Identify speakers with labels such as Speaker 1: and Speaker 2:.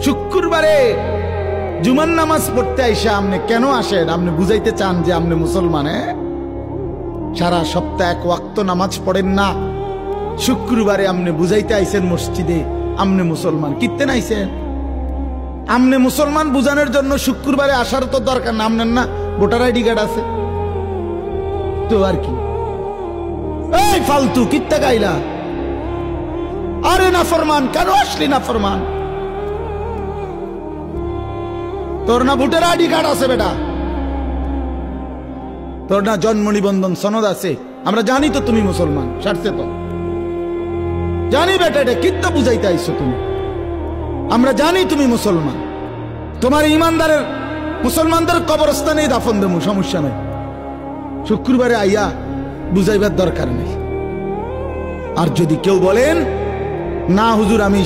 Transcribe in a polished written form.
Speaker 1: শুক্রবারে জুমার নামাজ পড়তে আইসা আপনি কেন আসেন? আপনি বুঝাইতে চান যে আপনি মুসলমান? সারা সপ্তাহ এক ওয়াক্ত নামাজ পড়েন না, শুক্রবারে আপনি বুঝাইতে আইসেন মসজিদে আপনি মুসলমান। কিত্তেন আইসেন? আপনি মুসলমান বুঝানোর জন্য শুক্রবারে আসার তো দরকার না। আপনার না ভোটার আইডি কার্ড আছে তো, আর কি? এই ফালতু কিত্তা গাইলা? আরে না ফরমান, কেন আসলি না ফরমান? তোর না ভোটার আইডি কার্ড আছে বেটা, তোর না জন্ম নিবন্ধন সনদ আছে? আমরা জানি তো তুমি মুসলমান, সারছে তো জানি বেটা। এটা কিত্তা বুঝাইতে আইছো তুমি? আমরা জানি তুমি মুসলমান। তোমার ইমানদারের মুসলমানদের কবরস্থানে দাফন দেবো, সমস্যা নাই। শুক্রবারে আইয়া বুঝাইবার দরকার নেই। আর যদি কেউ বলেন না হুজুর আমি